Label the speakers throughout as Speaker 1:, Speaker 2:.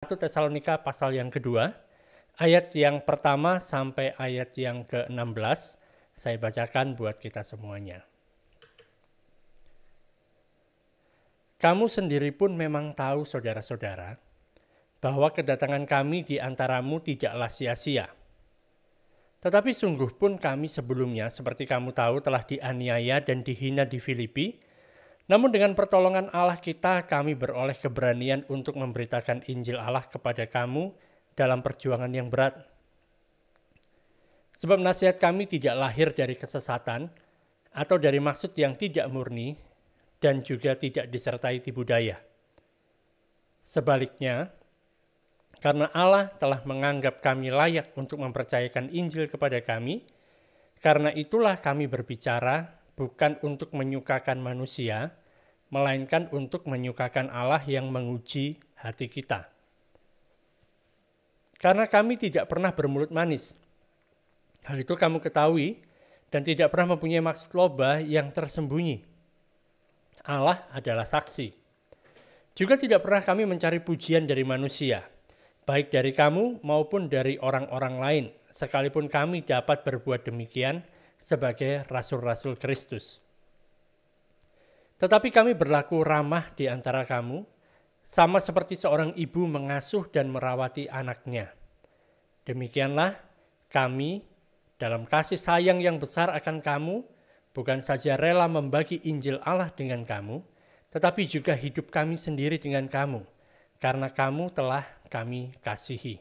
Speaker 1: 1 Tesalonika pasal yang kedua, ayat yang pertama sampai ayat yang ke-16. Saya bacakan buat kita semuanya. Kamu sendiri pun memang tahu, saudara-saudara, bahwa kedatangan kami di antaramu tidaklah sia-sia. Tetapi sungguh pun kami sebelumnya, seperti kamu tahu, telah dianiaya dan dihina di Filipi. Namun dengan pertolongan Allah kita, kami beroleh keberanian untuk memberitakan Injil Allah kepada kamu dalam perjuangan yang berat. Sebab nasihat kami tidak lahir dari kesesatan atau dari maksud yang tidak murni dan juga tidak disertai tipu daya. Sebaliknya, karena Allah telah menganggap kami layak untuk mempercayakan Injil kepada kami, karena itulah kami berbicara bukan untuk menyukakan manusia, melainkan untuk menyukakan Allah yang menguji hati kita. Karena kami tidak pernah bermulut manis. Hal itu kamu ketahui dan tidak pernah mempunyai maksud loba yang tersembunyi. Allah adalah saksi. Juga tidak pernah kami mencari pujian dari manusia, baik dari kamu maupun dari orang-orang lain, sekalipun kami dapat berbuat demikian sebagai rasul-rasul Kristus. Tetapi kami berlaku ramah di antara kamu, sama seperti seorang ibu mengasuh dan merawati anaknya. Demikianlah kami dalam kasih sayang yang besar akan kamu, bukan saja rela membagi Injil Allah dengan kamu, tetapi juga hidup kami sendiri dengan kamu, karena kamu telah kami kasihi.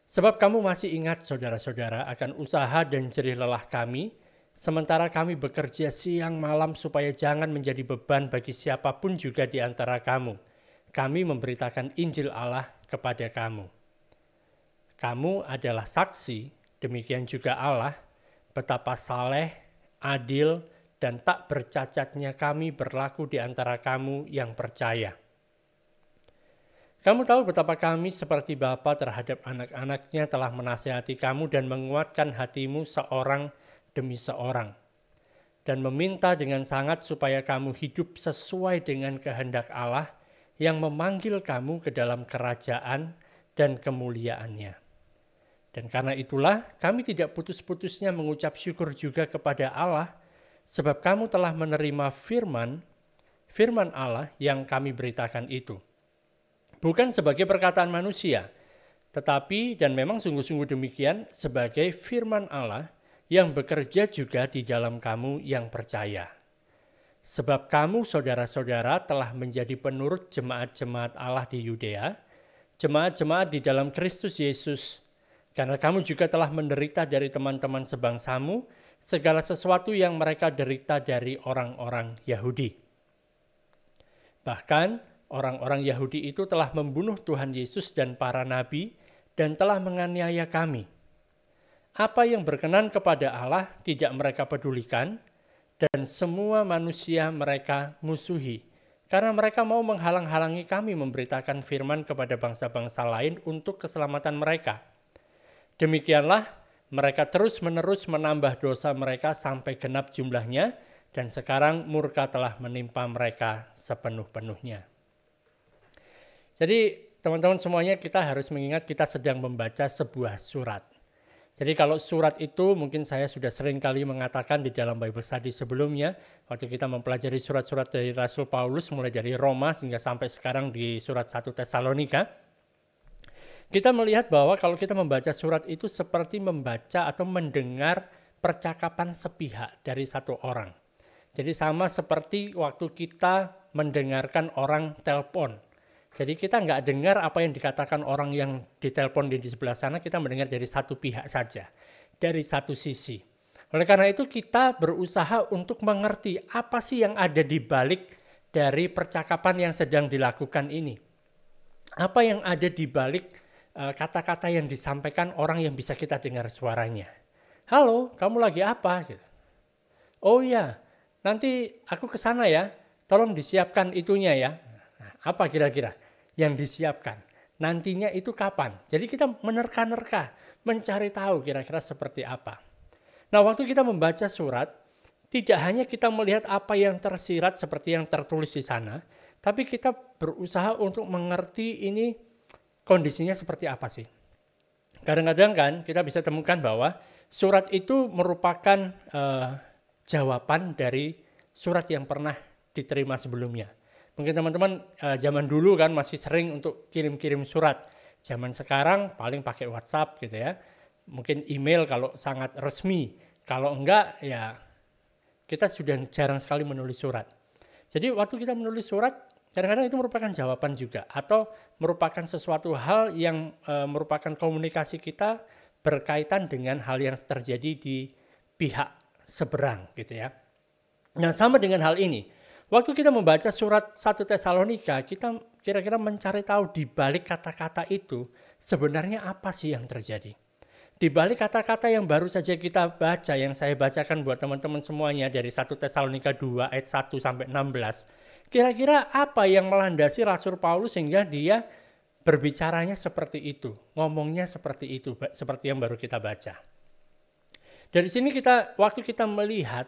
Speaker 1: Sebab kamu masih ingat, saudara-saudara, akan usaha dan jerih lelah kami, sementara kami bekerja siang malam supaya jangan menjadi beban bagi siapapun juga di antara kamu. Kami memberitakan Injil Allah kepada kamu. Kamu adalah saksi, demikian juga Allah, betapa saleh, adil, dan tak bercacatnya kami berlaku di antara kamu yang percaya. Kamu tahu betapa kami seperti bapa terhadap anak-anaknya telah menasihati kamu dan menguatkan hatimu seorang demi seorang, dan meminta dengan sangat supaya kamu hidup sesuai dengan kehendak Allah yang memanggil kamu ke dalam kerajaan dan kemuliaannya. Dan karena itulah kami tidak putus-putusnya mengucap syukur juga kepada Allah, sebab kamu telah menerima firman Allah yang kami beritakan itu. Bukan sebagai perkataan manusia, tetapi dan memang sungguh-sungguh demikian sebagai firman Allah yang bekerja juga di dalam kamu yang percaya. Sebab kamu, saudara-saudara, telah menjadi penurut jemaat-jemaat Allah di Yudea, jemaat-jemaat di dalam Kristus Yesus, karena kamu juga telah menderita dari teman-teman sebangsamu, segala sesuatu yang mereka derita dari orang-orang Yahudi. Bahkan, orang-orang Yahudi itu telah membunuh Tuhan Yesus dan para nabi, dan telah menganiaya kami. Apa yang berkenan kepada Allah tidak mereka pedulikan, dan semua manusia mereka musuhi, karena mereka mau menghalang-halangi kami memberitakan firman kepada bangsa-bangsa lain untuk keselamatan mereka. Demikianlah mereka terus-menerus menambah dosa mereka sampai genap jumlahnya, dan sekarang murka telah menimpa mereka sepenuh-penuhnya. Jadi teman-teman semuanya, kita harus mengingat kita sedang membaca sebuah surat. Jadi kalau surat itu mungkin saya sudah sering kali mengatakan di dalam Bible Study sebelumnya, waktu kita mempelajari surat-surat dari Rasul Paulus mulai dari Roma hingga sampai sekarang di surat 1 Tesalonika, kita melihat bahwa kalau kita membaca surat itu seperti membaca atau mendengar percakapan sepihak dari satu orang. Jadi sama seperti waktu kita mendengarkan orang telepon. Jadi kita nggak dengar apa yang dikatakan orang yang ditelepon di sebelah sana, kita mendengar dari satu pihak saja, dari satu sisi. Oleh karena itu kita berusaha untuk mengerti apa sih yang ada di balik dari percakapan yang sedang dilakukan ini. Apa yang ada di balik kata-kata yang disampaikan orang yang bisa kita dengar suaranya. Halo, kamu lagi apa? Oh iya, nanti aku ke sana ya, tolong disiapkan itunya ya. Nah, apa kira-kira yang disiapkan? Nantinya itu kapan? Jadi kita menerka-nerka, mencari tahu kira-kira seperti apa. Nah, waktu kita membaca surat, tidak hanya kita melihat apa yang tersirat seperti yang tertulis di sana, tapi kita berusaha untuk mengerti ini kondisinya seperti apa sih. Kadang-kadang kan kita bisa temukan bahwa surat itu merupakan jawaban dari surat yang pernah diterima sebelumnya. Mungkin teman-teman zaman dulu kan masih sering untuk kirim-kirim surat. Zaman sekarang paling pakai WhatsApp gitu ya. Mungkin email kalau sangat resmi. Kalau enggak ya kita sudah jarang sekali menulis surat. Jadi waktu kita menulis surat, kadang-kadang itu merupakan jawaban juga. Atau merupakan sesuatu hal yang merupakan komunikasi kita berkaitan dengan hal yang terjadi di pihak seberang gitu ya. Nah sama dengan hal ini. Waktu kita membaca surat 1 Tesalonika, kita kira-kira mencari tahu di balik kata-kata itu sebenarnya apa sih yang terjadi. Di balik kata-kata yang baru saja kita baca, yang saya bacakan buat teman-teman semuanya dari 1 Tesalonika 2 ayat 1 sampai 16, kira-kira apa yang melandasi Rasul Paulus sehingga dia berbicaranya seperti itu, ngomongnya seperti itu, seperti yang baru kita baca. Dari sini waktu kita melihat,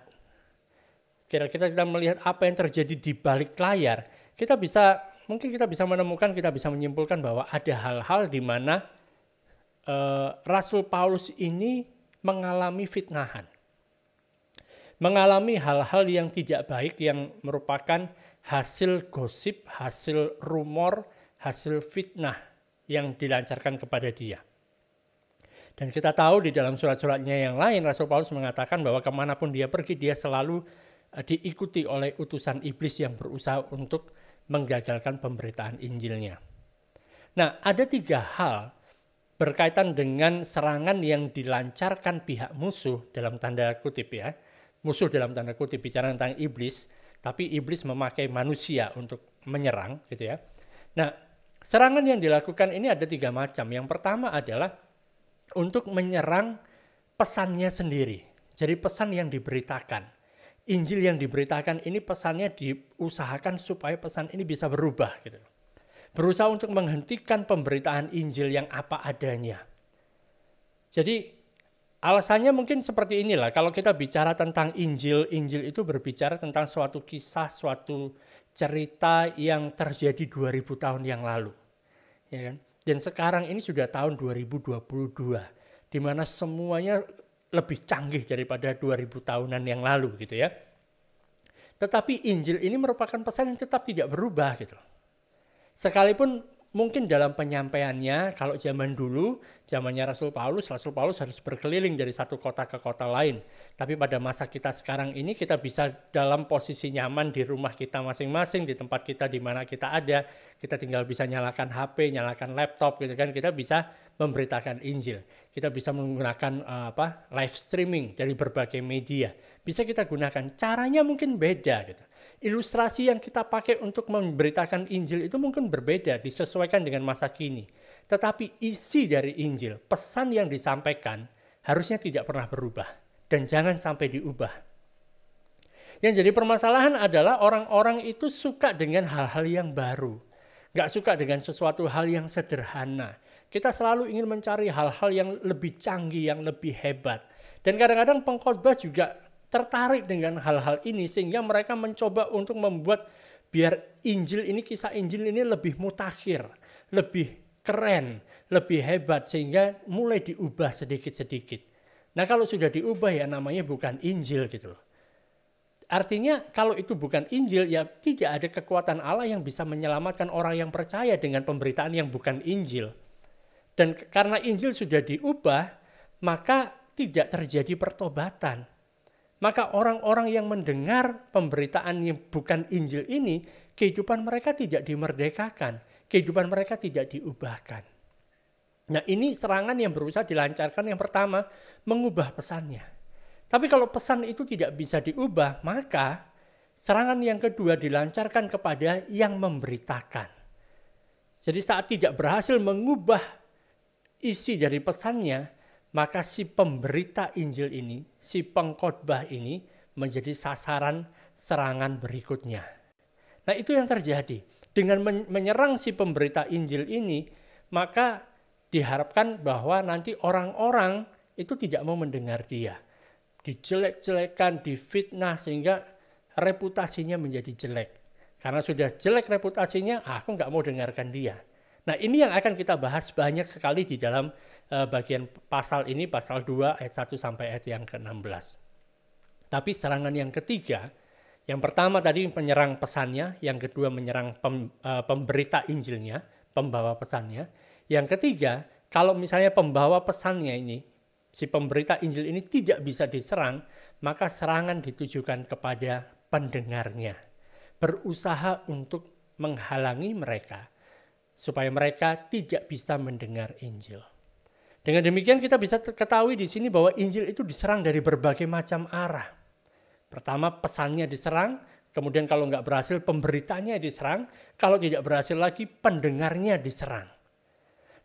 Speaker 1: kira-kira kita melihat apa yang terjadi di balik layar, mungkin kita bisa menemukan, kita bisa menyimpulkan bahwa ada hal-hal di mana Rasul Paulus ini mengalami fitnahan. Mengalami hal-hal yang tidak baik yang merupakan hasil gosip, hasil rumor, hasil fitnah yang dilancarkan kepada dia. Dan kita tahu di dalam surat-suratnya yang lain, Rasul Paulus mengatakan bahwa kemanapun dia pergi, dia selalu diikuti oleh utusan iblis yang berusaha untuk menggagalkan pemberitaan Injilnya. Nah, ada 3 hal berkaitan dengan serangan yang dilancarkan pihak musuh dalam tanda kutip ya. Musuh dalam tanda kutip bicara tentang iblis, tapi iblis memakai manusia untuk menyerang gitu ya. Nah, serangan yang dilakukan ini ada 3 macam. Yang pertama adalah untuk menyerang pesannya sendiri. Jadi pesan yang diberitakan. Injil yang diberitakan ini pesannya diusahakan supaya pesan ini bisa berubah gitu. Berusaha untuk menghentikan pemberitaan Injil yang apa adanya. Jadi alasannya mungkin seperti inilah. Kalau kita bicara tentang Injil, Injil itu berbicara tentang suatu kisah, suatu cerita yang terjadi 2000 tahun yang lalu. Ya kan? Dan sekarang ini sudah tahun 2022, di mana semuanya lebih canggih daripada 2000 tahunan yang lalu gitu ya. Tetapi Injil ini merupakan pesan yang tetap tidak berubah gitu. Sekalipun mungkin dalam penyampaiannya, kalau zaman dulu, zamannya Rasul Paulus harus berkeliling dari satu kota ke kota lain. Tapi pada masa kita sekarang ini, kita bisa dalam posisi nyaman di rumah kita masing-masing, di tempat kita di mana kita ada. Kita tinggal bisa nyalakan HP, nyalakan laptop, gitu kan. Kita bisa memberitakan Injil. Kita bisa menggunakan live streaming dari berbagai media. Bisa kita gunakan. Caranya mungkin beda gitu. Ilustrasi yang kita pakai untuk memberitakan Injil itu mungkin berbeda, disesuaikan dengan masa kini. Tetapi isi dari Injil, pesan yang disampaikan harusnya tidak pernah berubah dan jangan sampai diubah. Yang jadi permasalahan adalah orang-orang itu suka dengan hal-hal yang baru. Nggak suka dengan sesuatu hal yang sederhana. Kita selalu ingin mencari hal-hal yang lebih canggih, yang lebih hebat. Dan kadang-kadang pengkhotbah juga tertarik dengan hal-hal ini sehingga mereka mencoba untuk membuat biar Injil ini, kisah Injil ini lebih mutakhir, lebih keren, lebih hebat sehingga mulai diubah sedikit-sedikit. Nah kalau sudah diubah ya namanya bukan Injil gitu loh. Artinya kalau itu bukan Injil ya tidak ada kekuatan Allah yang bisa menyelamatkan orang yang percaya dengan pemberitaan yang bukan Injil. Dan karena Injil sudah diubah maka tidak terjadi pertobatan. Maka orang-orang yang mendengar pemberitaan yang bukan Injil ini, kehidupan mereka tidak dimerdekakan, kehidupan mereka tidak diubahkan. Nah ini serangan yang berusaha dilancarkan yang pertama, mengubah pesannya. Tapi kalau pesan itu tidak bisa diubah, maka serangan yang kedua dilancarkan kepada yang memberitakan. Jadi saat tidak berhasil mengubah isi dari pesannya, maka si pemberita Injil ini, si pengkhotbah ini menjadi sasaran serangan berikutnya. Nah itu yang terjadi. Dengan menyerang si pemberita Injil ini, maka diharapkan bahwa nanti orang-orang itu tidak mau mendengar dia. dijelek-jelekan, difitnah sehingga reputasinya menjadi jelek. Karena sudah jelek reputasinya, aku nggak mau dengarkan dia. Nah, ini yang akan kita bahas banyak sekali di dalam bagian pasal ini, pasal 2 ayat 1 sampai ayat yang ke-16. Tapi serangan yang ketiga, yang pertama tadi menyerang pesannya, yang kedua menyerang pemberita Injilnya, pembawa pesannya. Yang ketiga, kalau misalnya pembawa pesannya ini, si pemberita Injil ini tidak bisa diserang, maka serangan ditujukan kepada pendengarnya. Berusaha untuk menghalangi mereka, supaya mereka tidak bisa mendengar Injil. Dengan demikian kita bisa ketahui di sini bahwa Injil itu diserang dari berbagai macam arah. Pertama pesannya diserang, kemudian kalau nggak berhasil pemberitanya diserang, kalau tidak berhasil lagi pendengarnya diserang.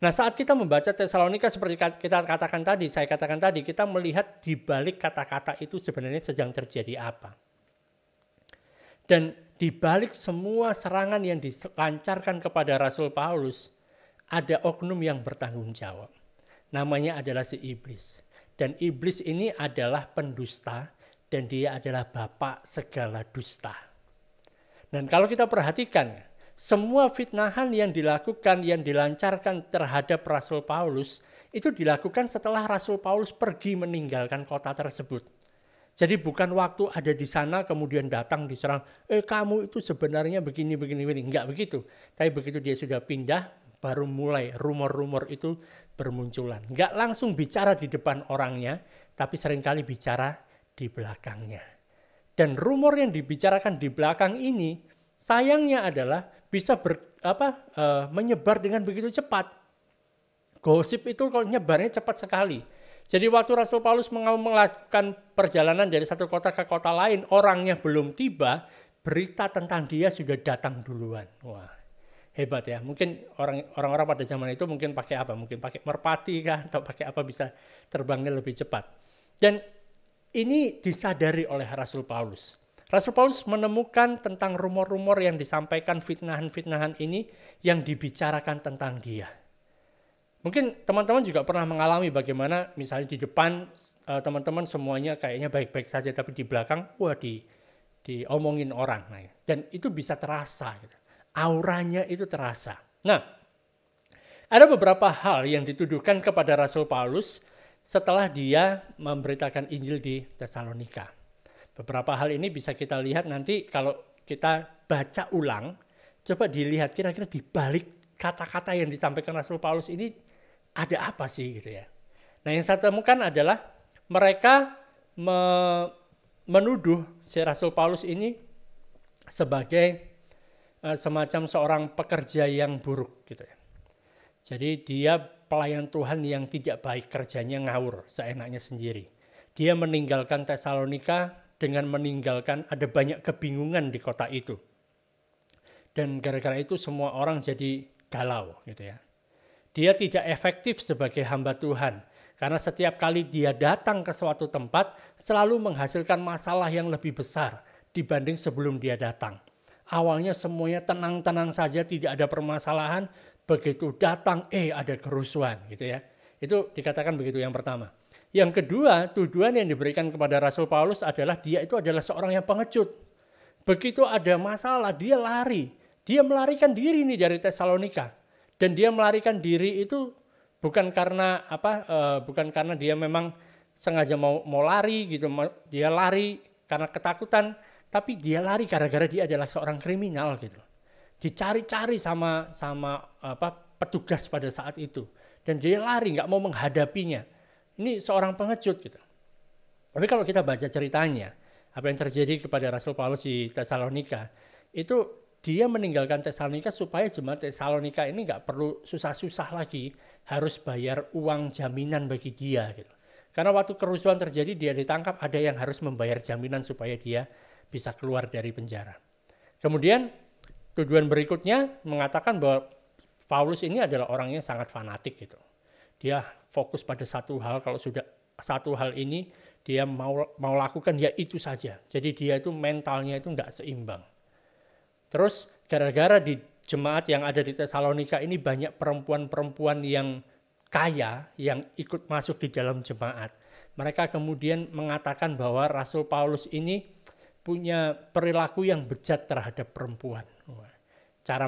Speaker 1: Nah, saat kita membaca Tesalonika seperti kita katakan tadi, saya katakan tadi, kita melihat di balik kata-kata itu sebenarnya sedang terjadi apa. Dan di balik semua serangan yang dilancarkan kepada Rasul Paulus, ada oknum yang bertanggung jawab. Namanya adalah si iblis. Dan iblis ini adalah pendusta, dan dia adalah bapak segala dusta. Dan kalau kita perhatikan, semua fitnahan yang dilakukan, yang dilancarkan terhadap Rasul Paulus, itu dilakukan setelah Rasul Paulus pergi meninggalkan kota tersebut. Jadi bukan waktu ada di sana kemudian datang diserang, kamu itu sebenarnya begini. Enggak begitu. Tapi begitu dia sudah pindah, baru mulai rumor-rumor itu bermunculan. Enggak langsung bicara di depan orangnya, tapi seringkali bicara di belakangnya. Dan rumor yang dibicarakan di belakang ini, sayangnya adalah bisa menyebar dengan begitu cepat. Gosip itu kalau nyebarnya cepat sekali. Jadi waktu Rasul Paulus melakukan perjalanan dari satu kota ke kota lain, orangnya belum tiba, berita tentang dia sudah datang duluan. Wah, hebat ya. Mungkin orang-orang pada zaman itu mungkin pakai apa? Mungkin pakai merpati kah? Atau pakai apa bisa terbangnya lebih cepat. Dan ini disadari oleh Rasul Paulus. Rasul Paulus menemukan tentang rumor-rumor yang disampaikan, fitnahan-fitnahan ini yang dibicarakan tentang dia. Mungkin teman-teman juga pernah mengalami bagaimana misalnya di depan teman-teman semuanya kayaknya baik-baik saja, tapi di belakang diomongin orang. Nah, dan itu bisa terasa, gitu. Auranya itu terasa. Nah, ada beberapa hal yang dituduhkan kepada Rasul Paulus setelah dia memberitakan Injil di Tesalonika. Beberapa hal ini bisa kita lihat nanti kalau kita baca ulang, coba dilihat kira-kira di balik kata-kata yang disampaikan Rasul Paulus ini ada apa sih gitu ya. Nah, yang saya temukan adalah mereka menuduh si Rasul Paulus ini sebagai semacam seorang pekerja yang buruk gitu ya. Jadi dia pelayan Tuhan yang tidak baik, kerjanya ngawur seenaknya sendiri. Dia meninggalkan Tesalonika dengan meninggalkan ada banyak kebingungan di kota itu. Dan gara-gara itu semua orang jadi galau gitu ya. Dia tidak efektif sebagai hamba Tuhan. Karena setiap kali dia datang ke suatu tempat, selalu menghasilkan masalah yang lebih besar dibanding sebelum dia datang. Awalnya semuanya tenang-tenang saja, tidak ada permasalahan. Begitu datang, ada kerusuhan gitu ya. Itu dikatakan begitu yang pertama. Yang kedua, tuduhan yang diberikan kepada Rasul Paulus adalah dia itu adalah seorang yang pengecut. Begitu ada masalah, dia lari. Dia melarikan diri nih dari Tesalonika. Dan dia melarikan diri itu bukan karena bukan karena dia memang sengaja mau lari gitu, dia lari karena ketakutan, tapi dia lari gara-gara dia adalah seorang kriminal gitu. Dicari-cari sama petugas pada saat itu, dan dia lari nggak mau menghadapinya. Ini seorang pengecut gitu. Tapi kalau kita baca ceritanya, apa yang terjadi kepada Rasul Paulus di Tesalonika, itu dia meninggalkan Tesalonika supaya jemaat Tesalonika ini nggak perlu susah-susah lagi harus bayar uang jaminan bagi dia gitu. Karena waktu kerusuhan terjadi dia ditangkap, ada yang harus membayar jaminan supaya dia bisa keluar dari penjara. Kemudian tuduhan berikutnya mengatakan bahwa Paulus ini adalah orangnya sangat fanatik gitu. Dia fokus pada satu hal, kalau sudah satu hal ini dia mau lakukan ya itu saja. Jadi dia itu mentalnya itu nggak seimbang. Terus gara-gara di jemaat yang ada di Tesalonika ini banyak perempuan-perempuan yang kaya yang ikut masuk di dalam jemaat. Mereka kemudian mengatakan bahwa Rasul Paulus ini punya perilaku yang bejat terhadap perempuan. Cara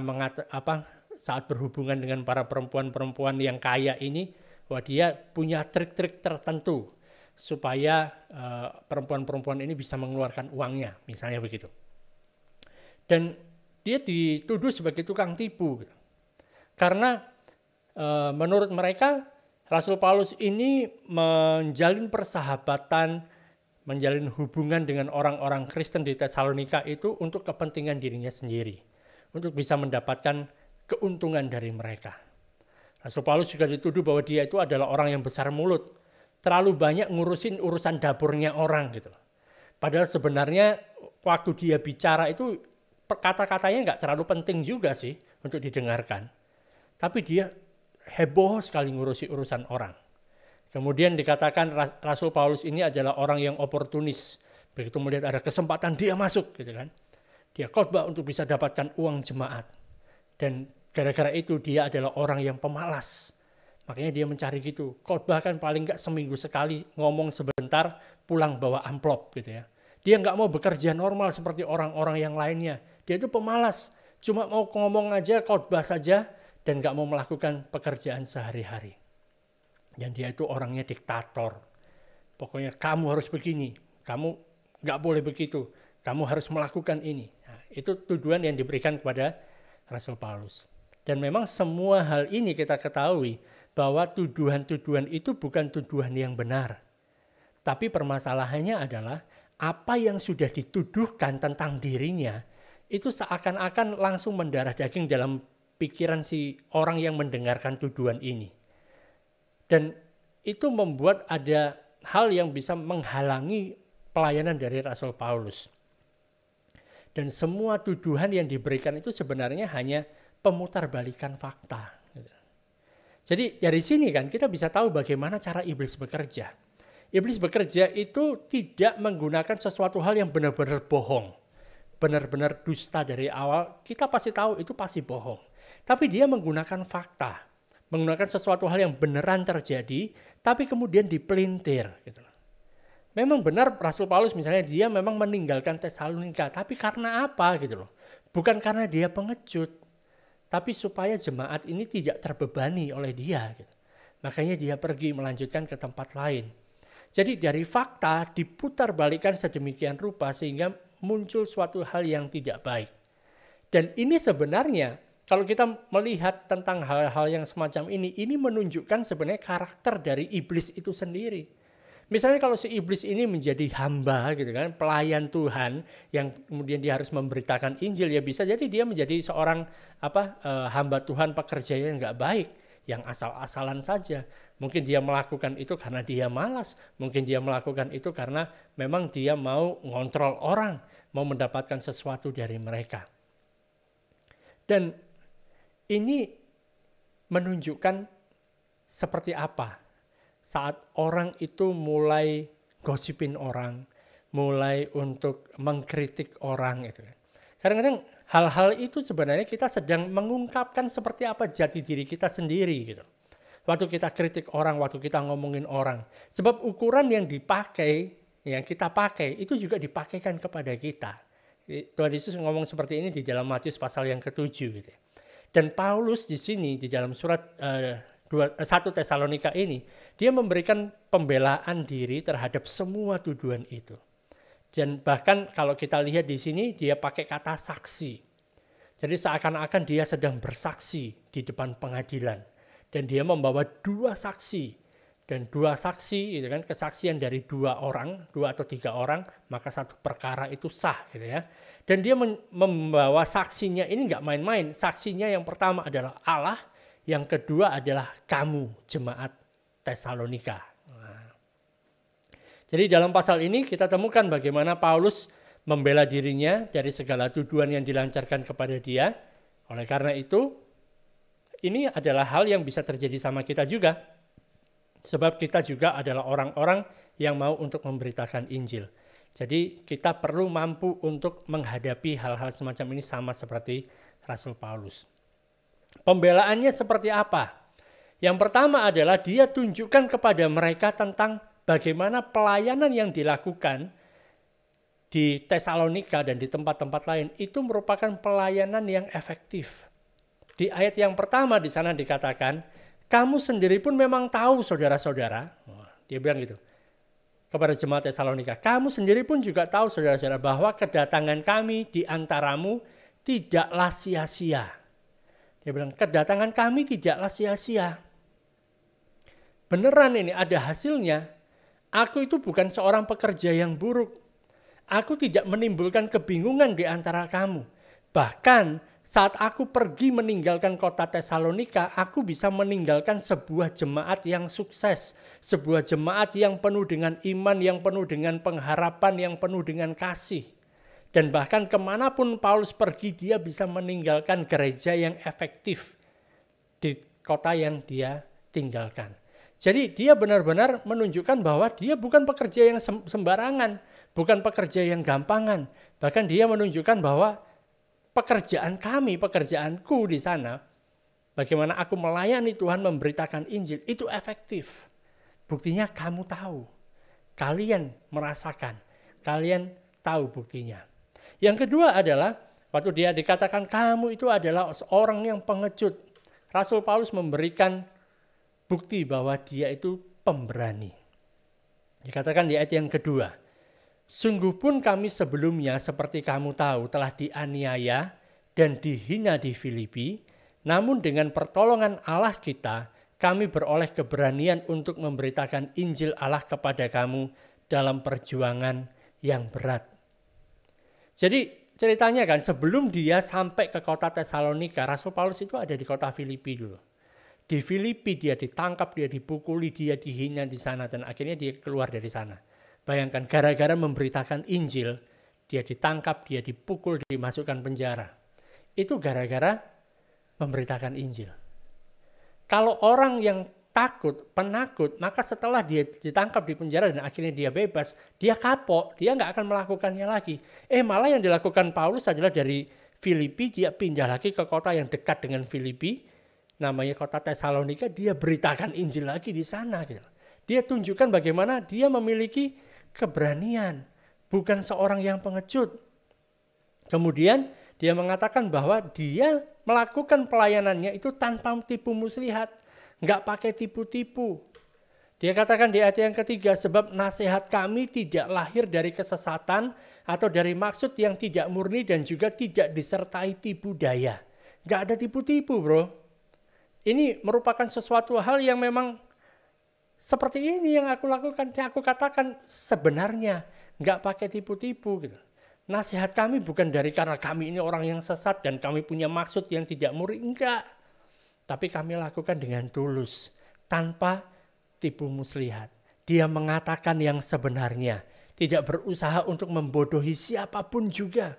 Speaker 1: saat berhubungan dengan para perempuan-perempuan yang kaya ini, wah dia punya trik-trik tertentu supaya perempuan-perempuan ini bisa mengeluarkan uangnya, misalnya begitu. Dan dia dituduh sebagai tukang tipu. Karena menurut mereka Rasul Paulus ini menjalin persahabatan, menjalin hubungan dengan orang-orang Kristen di Tesalonika itu untuk kepentingan dirinya sendiri, untuk bisa mendapatkan keuntungan dari mereka. Rasul Paulus juga dituduh bahwa dia itu adalah orang yang besar mulut, terlalu banyak ngurusin urusan dapurnya orang gitu. Padahal sebenarnya waktu dia bicara itu kata-katanya nggak terlalu penting juga sih untuk didengarkan. Tapi dia heboh sekali ngurusi urusan orang. Kemudian dikatakan Rasul Paulus ini adalah orang yang oportunis. Begitu melihat ada kesempatan dia masuk gitu kan. Dia khotbah untuk bisa dapatkan uang jemaat. Dan gara-gara itu dia adalah orang yang pemalas. Makanya dia mencari gitu. Khotbah kan paling nggak seminggu sekali, ngomong sebentar, pulang bawa amplop gitu ya. Dia nggak mau bekerja normal seperti orang-orang yang lainnya. Dia itu pemalas, cuma mau ngomong aja, khotbah saja, dan nggak mau melakukan pekerjaan sehari-hari. Dan dia itu orangnya diktator. Pokoknya kamu harus begini, kamu nggak boleh begitu, kamu harus melakukan ini. Nah, itu tuduhan yang diberikan kepada Rasul Paulus. Dan memang semua hal ini kita ketahui bahwa tuduhan-tuduhan itu bukan tuduhan yang benar. Tapi permasalahannya adalah apa yang sudah dituduhkan tentang dirinya itu seakan-akan langsung mendarah daging dalam pikiran si orang yang mendengarkan tuduhan ini. Dan itu membuat ada hal yang bisa menghalangi pelayanan dari Rasul Paulus. Dan semua tuduhan yang diberikan itu sebenarnya hanya pemutarbalikan fakta. Jadi dari sini kan kita bisa tahu bagaimana cara iblis bekerja. Iblis bekerja itu tidak menggunakan sesuatu hal yang benar-benar bohong. Benar-benar dusta dari awal, kita pasti tahu itu pasti bohong. Tapi dia menggunakan fakta. Menggunakan sesuatu hal yang beneran terjadi, tapi kemudian dipelintir. Gitu. Memang benar Rasul Paulus misalnya dia memang meninggalkan Tesalonika, tapi karena apa gitu loh. Bukan karena dia pengecut. Tapi supaya jemaat ini tidak terbebani oleh dia. Gitu. Makanya dia pergi melanjutkan ke tempat lain. Jadi dari fakta diputarbalikkan sedemikian rupa sehingga muncul suatu hal yang tidak baik. Dan ini sebenarnya kalau kita melihat tentang hal-hal yang semacam ini menunjukkan sebenarnya karakter dari iblis itu sendiri. Misalnya kalau si iblis ini menjadi hamba gitu kan, pelayan Tuhan yang kemudian dia harus memberitakan Injil, ya bisa jadi dia menjadi seorang hamba Tuhan pekerja yang nggak baik, yang asal-asalan saja. Mungkin dia melakukan itu karena dia malas, mungkin dia melakukan itu karena memang dia mau ngontrol orang, mau mendapatkan sesuatu dari mereka. Dan ini menunjukkan seperti apa saat orang itu mulai gosipin orang, mulai untuk mengkritik orang itu. Kadang-kadang hal-hal itu sebenarnya kita sedang mengungkapkan seperti apa jati diri kita sendiri gitu. Waktu kita kritik orang, waktu kita ngomongin orang. Sebab ukuran yang dipakai, yang kita pakai itu juga dipakaikan kepada kita. Tuhan Yesus ngomong seperti ini di dalam Matius pasal yang ke-7 gitu. Dan Paulus di sini di dalam surat 1 Tesalonika ini, dia memberikan pembelaan diri terhadap semua tuduhan itu. Dan bahkan kalau kita lihat di sini, dia pakai kata saksi. Jadi seakan-akan dia sedang bersaksi di depan pengadilan. Dan dia membawa dua saksi. Dan dua saksi, itu kan kesaksian dari dua atau tiga orang, maka satu perkara itu sah. Gitu ya. Dan dia membawa saksinya ini nggak main-main. Saksinya yang pertama adalah Allah, yang kedua adalah kamu, jemaat Tesalonika. Nah. Jadi dalam pasal ini kita temukan bagaimana Paulus membela dirinya dari segala tuduhan yang dilancarkan kepada dia. Oleh karena itu, ini adalah hal yang bisa terjadi sama kita juga. Sebab kita juga adalah orang-orang yang mau untuk memberitakan Injil. Jadi kita perlu mampu untuk menghadapi hal-hal semacam ini sama seperti Rasul Paulus. Pembelaannya seperti apa? Yang pertama adalah dia tunjukkan kepada mereka tentang bagaimana pelayanan yang dilakukan di Tesalonika dan di tempat-tempat lain itu merupakan pelayanan yang efektif. Di ayat yang pertama di sana dikatakan, kamu sendiri pun memang tahu saudara-saudara, dia bilang gitu kepada jemaat Tesalonika, kamu sendiri pun juga tahu saudara-saudara bahwa kedatangan kami di antaramu tidaklah sia-sia. Dia bilang kedatangan kami tidaklah sia-sia. Beneran ini ada hasilnya. Aku itu bukan seorang pekerja yang buruk. Aku tidak menimbulkan kebingungan di antara kamu. Bahkan saat aku pergi meninggalkan kota Tesalonika, aku bisa meninggalkan sebuah jemaat yang sukses. Sebuah jemaat yang penuh dengan iman, yang penuh dengan pengharapan, yang penuh dengan kasih. Dan bahkan kemanapun Paulus pergi, dia bisa meninggalkan gereja yang efektif di kota yang dia tinggalkan. Jadi dia benar-benar menunjukkan bahwa dia bukan pekerja yang sembarangan, bukan pekerja yang gampangan. Bahkan dia menunjukkan bahwa pekerjaanku di sana, bagaimana aku melayani Tuhan memberitakan Injil, itu efektif. Buktinya kamu tahu, kalian merasakan, kalian tahu buktinya. Yang kedua adalah, waktu dia dikatakan kamu itu adalah seorang yang pengecut, Rasul Paulus memberikan bukti bahwa dia itu pemberani. Dikatakan di ayat yang kedua, sungguh pun kami sebelumnya seperti kamu tahu telah dianiaya dan dihina di Filipi, namun dengan pertolongan Allah kita, kami beroleh keberanian untuk memberitakan Injil Allah kepada kamu dalam perjuangan yang berat. Jadi ceritanya kan sebelum dia sampai ke kota Tesalonika, Rasul Paulus itu ada di kota Filipi dulu. Di Filipi dia ditangkap, dia dipukuli, dia dihina di sana dan akhirnya dia keluar dari sana. Bayangkan gara-gara memberitakan Injil, dia ditangkap, dia dipukul, dimasukkan penjara. Itu gara-gara memberitakan Injil. Kalau orang yang takut, penakut, maka setelah dia ditangkap di penjara dan akhirnya dia bebas, dia kapok, dia nggak akan melakukannya lagi. Malah yang dilakukan Paulus adalah dari Filipi, dia pindah lagi ke kota yang dekat dengan Filipi, namanya kota Tesalonika, dia beritakan Injil lagi di sana. Dia tunjukkan bagaimana dia memiliki keberanian, bukan seorang yang pengecut. Kemudian dia mengatakan bahwa dia melakukan pelayanannya itu tanpa tipu muslihat, nggak pakai tipu-tipu. Dia katakan di ayat yang ketiga, sebab nasihat kami tidak lahir dari kesesatan atau dari maksud yang tidak murni dan juga tidak disertai tipu daya. Nggak ada tipu-tipu, bro. Ini merupakan sesuatu hal yang memang seperti ini yang aku lakukan, yang aku katakan sebenarnya, nggak pakai tipu-tipu gitu. Nasihat kami bukan dari karena kami ini orang yang sesat dan kami punya maksud yang tidak murni, enggak. Tapi kami lakukan dengan tulus, tanpa tipu muslihat. Dia mengatakan yang sebenarnya, tidak berusaha untuk membodohi siapapun juga.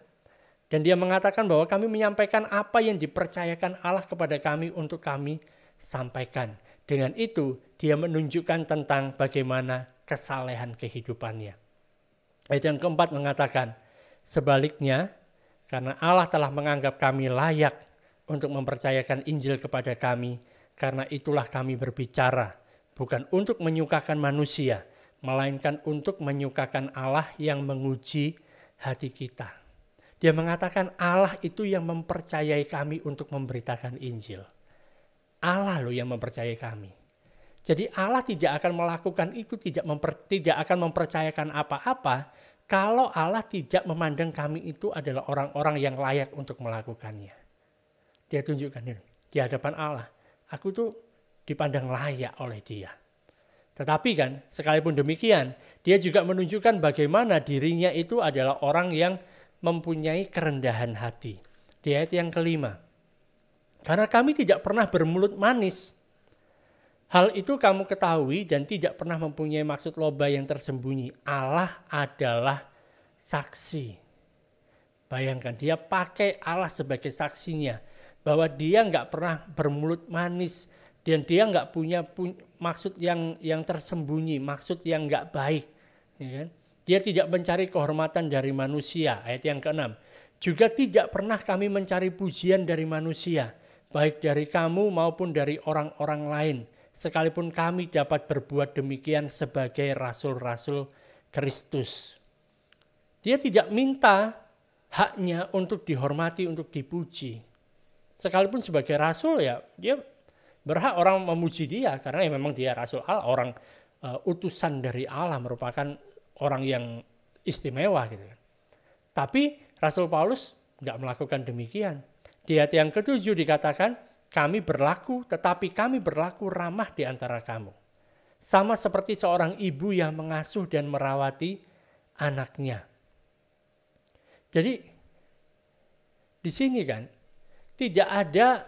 Speaker 1: Dan dia mengatakan bahwa kami menyampaikan apa yang dipercayakan Allah kepada kami untuk kami sampaikan. Dengan itu, dia menunjukkan tentang bagaimana kesalehan kehidupannya. Ayat yang keempat mengatakan, sebaliknya, karena Allah telah menganggap kami layak untuk mempercayakan Injil kepada kami, karena itulah kami berbicara, bukan untuk menyukakan manusia, melainkan untuk menyukakan Allah yang menguji hati kita. Dia mengatakan Allah itu yang mempercayai kami untuk memberitakan Injil. Allah loh yang mempercayai kami. Jadi Allah tidak akan melakukan itu, tidak akan mempercayakan apa-apa kalau Allah tidak memandang kami itu adalah orang-orang yang layak untuk melakukannya. Dia tunjukkan ini di hadapan Allah. Aku tuh dipandang layak oleh dia. Tetapi kan sekalipun demikian, dia juga menunjukkan bagaimana dirinya itu adalah orang yang mempunyai kerendahan hati. Di ayat yang kelima. Karena kami tidak pernah bermulut manis. Hal itu kamu ketahui dan tidak pernah mempunyai maksud loba yang tersembunyi. Allah adalah saksi. Bayangkan dia pakai Allah sebagai saksinya. Bahwa dia nggak pernah bermulut manis. Dan dia nggak punya maksud yang tersembunyi. Maksud yang nggak baik. Ya kan? Dia tidak mencari kehormatan dari manusia. Ayat yang ke-6. Juga tidak pernah kami mencari pujian dari manusia. baik dari kamu maupun dari orang-orang lain, sekalipun kami dapat berbuat demikian sebagai rasul-rasul Kristus. Dia tidak minta haknya untuk dihormati, untuk dipuji. Sekalipun sebagai rasul ya dia berhak orang memuji dia karena ya memang dia rasul Allah, orang utusan dari Allah, merupakan orang yang istimewa gitu kan. Tapi Rasul Paulus nggak melakukan demikian. Di ayat yang ke-7 dikatakan, tetapi kami berlaku ramah di antara kamu. Sama seperti seorang ibu yang mengasuh dan merawati anaknya. Jadi di sini kan tidak ada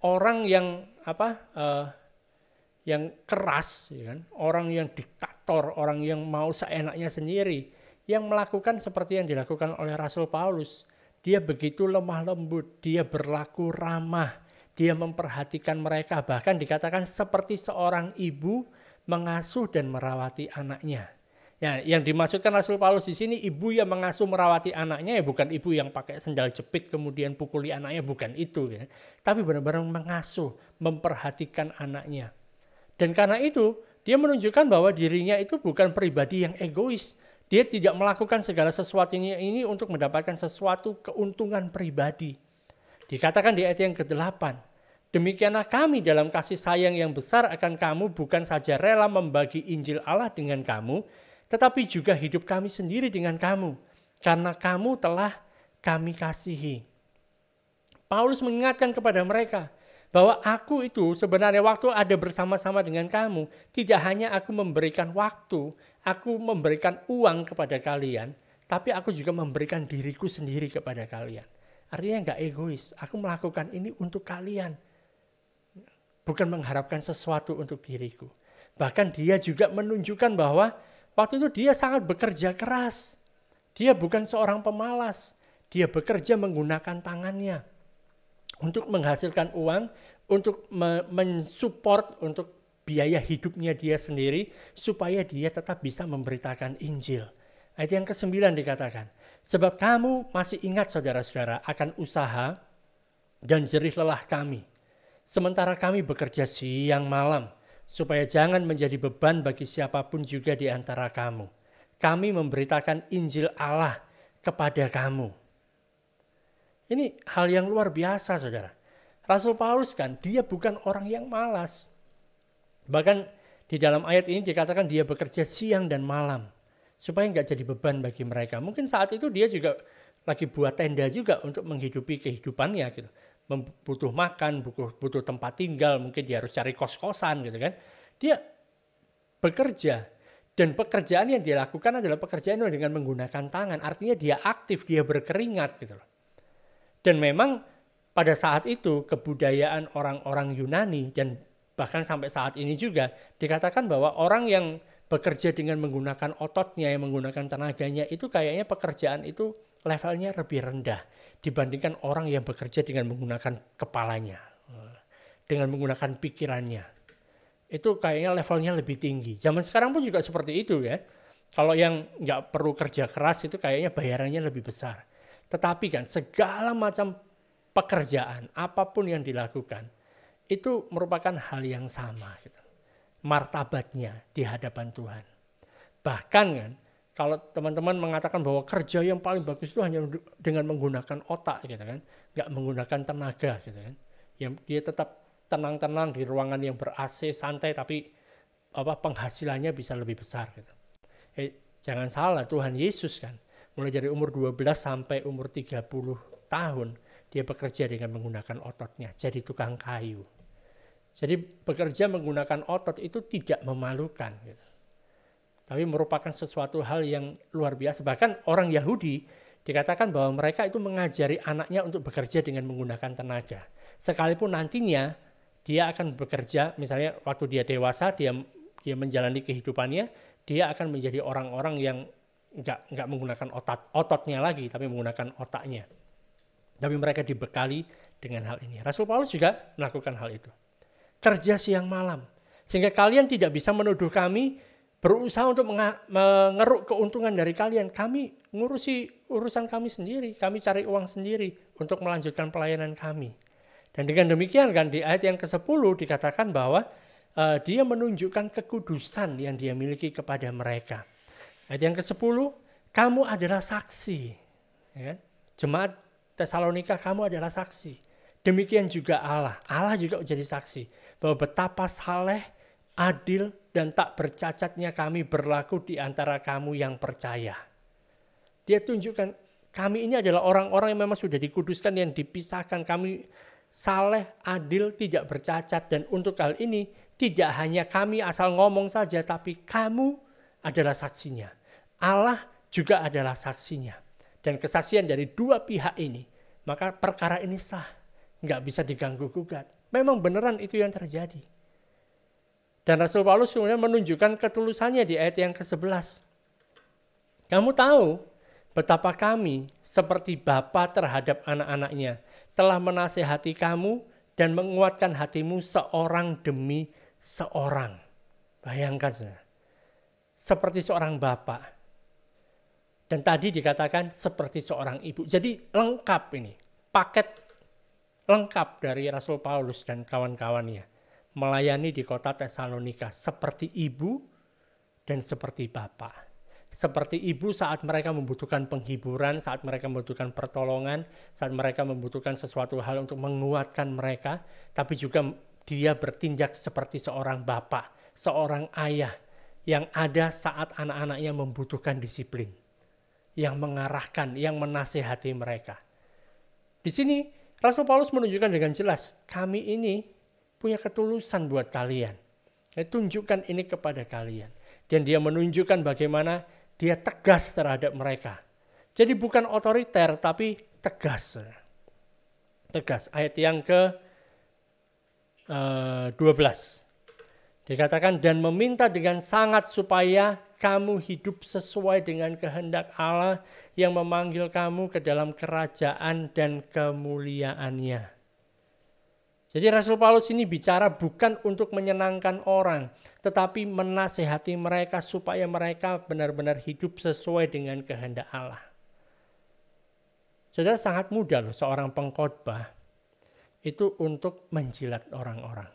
Speaker 1: orang yang yang keras, ya kan? Orang yang diktator, orang yang mau seenaknya sendiri, yang melakukan seperti yang dilakukan oleh Rasul Paulus. Dia begitu lemah lembut, dia berlaku ramah, dia memperhatikan mereka, bahkan dikatakan seperti seorang ibu mengasuh dan merawati anaknya. Ya, yang dimaksudkan Rasul Paulus di sini, ibu yang mengasuh merawati anaknya ya bukan ibu yang pakai sendal jepit kemudian pukuli anaknya, bukan itu ya. Tapi benar-benar mengasuh, memperhatikan anaknya. Dan karena itu dia menunjukkan bahwa dirinya itu bukan pribadi yang egois. Dia tidak melakukan segala sesuatunya ini untuk mendapatkan sesuatu keuntungan pribadi. Dikatakan di ayat yang ke-8, demikianlah kami dalam kasih sayang yang besar akan kamu bukan saja rela membagi Injil Allah dengan kamu, tetapi juga hidup kami sendiri dengan kamu, karena kamu telah kami kasihi. Paulus mengingatkan kepada mereka bahwa aku itu sebenarnya waktu ada bersama-sama dengan kamu, tidak hanya aku memberikan waktu, aku memberikan uang kepada kalian, tapi aku juga memberikan diriku sendiri kepada kalian. Artinya nggak egois, aku melakukan ini untuk kalian. Bukan mengharapkan sesuatu untuk diriku. Bahkan dia juga menunjukkan bahwa waktu itu dia sangat bekerja keras. Dia bukan seorang pemalas, dia bekerja menggunakan tangannya untuk menghasilkan uang, untuk mensupport, untuk biaya hidupnya dia sendiri, supaya dia tetap bisa memberitakan Injil. Ayat yang ke-9 dikatakan, sebab kamu masih ingat saudara-saudara akan usaha dan jerih lelah kami, sementara kami bekerja siang malam, supaya jangan menjadi beban bagi siapapun juga di antara kamu. Kami memberitakan Injil Allah kepada kamu. Ini hal yang luar biasa, saudara. Rasul Paulus kan, dia bukan orang yang malas. Bahkan di dalam ayat ini dikatakan dia bekerja siang dan malam, supaya nggak jadi beban bagi mereka. Mungkin saat itu dia juga lagi buat tenda juga untuk menghidupi kehidupannya gitu. Butuh makan, butuh tempat tinggal, mungkin dia harus cari kos-kosan gitu kan. Dia bekerja, dan pekerjaan yang dia lakukan adalah pekerjaan dengan menggunakan tangan. Artinya dia aktif, dia berkeringat gitu loh. Dan memang pada saat itu kebudayaan orang-orang Yunani dan bahkan sampai saat ini juga dikatakan bahwa orang yang bekerja dengan menggunakan ototnya, yang menggunakan tenaganya itu kayaknya pekerjaan itu levelnya lebih rendah dibandingkan orang yang bekerja dengan menggunakan kepalanya, dengan menggunakan pikirannya. Itu kayaknya levelnya lebih tinggi. Zaman sekarang pun juga seperti itu ya. Kalau yang nggak perlu kerja keras itu kayaknya bayarannya lebih besar. Tetapi kan segala macam pekerjaan, apapun yang dilakukan, itu merupakan hal yang sama. Gitu. Martabatnya di hadapan Tuhan. Bahkan kan, kalau teman-teman mengatakan bahwa kerja yang paling bagus itu hanya dengan menggunakan otak, gitu kan, nggak menggunakan tenaga, gitu kan, yang dia tetap tenang-tenang di ruangan yang ber-AC, santai, tapi penghasilannya bisa lebih besar. Gitu. Jangan salah, Tuhan Yesus kan, mulai dari umur 12 sampai umur 30 tahun, dia bekerja dengan menggunakan ototnya, jadi tukang kayu. Jadi bekerja menggunakan otot itu tidak memalukan. Gitu. Tapi merupakan sesuatu hal yang luar biasa. Bahkan orang Yahudi dikatakan bahwa mereka itu mengajari anaknya untuk bekerja dengan menggunakan tenaga. Sekalipun nantinya dia akan bekerja, misalnya waktu dia dewasa, dia menjalani kehidupannya, dia akan menjadi orang-orang yang nggak menggunakan ototnya lagi, tapi menggunakan otaknya. Tapi mereka dibekali dengan hal ini. Rasul Paulus juga melakukan hal itu. Kerja siang malam. Sehingga kalian tidak bisa menuduh kami berusaha untuk mengeruk keuntungan dari kalian. Kami ngurusi urusan kami sendiri. Kami cari uang sendiri untuk melanjutkan pelayanan kami. Dan dengan demikian kan di ayat yang ke-10 dikatakan bahwa dia menunjukkan kekudusan yang dia miliki kepada mereka. Ayat yang ke-10, kamu adalah saksi. Ya kan? Jemaat Tesalonika, kamu adalah saksi. Demikian juga Allah. Allah juga menjadi saksi bahwa betapa saleh, adil, dan tak bercacatnya kami berlaku di antara kamu yang percaya. Dia tunjukkan kami ini adalah orang-orang yang memang sudah dikuduskan, yang dipisahkan. Kami saleh, adil, tidak bercacat. Dan untuk hal ini tidak hanya kami asal ngomong saja, tapi kamu adalah saksinya. Allah juga adalah saksinya. Dan kesaksian dari dua pihak ini, maka perkara ini sah. Nggak bisa diganggu gugat. Memang beneran itu yang terjadi. Dan Rasul Paulus kemudian menunjukkan ketulusannya di ayat yang ke-11. Kamu tahu betapa kami seperti bapa terhadap anak-anaknya telah menasehati kamu dan menguatkan hatimu seorang demi seorang. Bayangkan, seperti seorang bapak. Dan tadi dikatakan seperti seorang ibu. Jadi lengkap ini, paket lengkap dari Rasul Paulus dan kawan-kawannya. Melayani di kota Tesalonika seperti ibu dan seperti bapak. Seperti ibu saat mereka membutuhkan penghiburan, saat mereka membutuhkan pertolongan, saat mereka membutuhkan sesuatu hal untuk menguatkan mereka. Tapi juga dia bertindak seperti seorang bapak, seorang ayah yang ada saat anak-anaknya membutuhkan disiplin. Yang mengarahkan, yang menasihati mereka. Di sini Rasul Paulus menunjukkan dengan jelas, kami ini punya ketulusan buat kalian. Tunjukkan ini kepada kalian. Dan dia menunjukkan bagaimana dia tegas terhadap mereka. Jadi bukan otoriter, tapi tegas. Tegas. Ayat yang ke-12. Dikatakan, dan meminta dengan sangat supaya kamu hidup sesuai dengan kehendak Allah yang memanggil kamu ke dalam kerajaan dan kemuliaannya. Jadi Rasul Paulus ini bicara bukan untuk menyenangkan orang, tetapi menasehati mereka supaya mereka benar-benar hidup sesuai dengan kehendak Allah. Saudara, sangat mudah loh seorang pengkhotbah itu untuk menjilat orang-orang.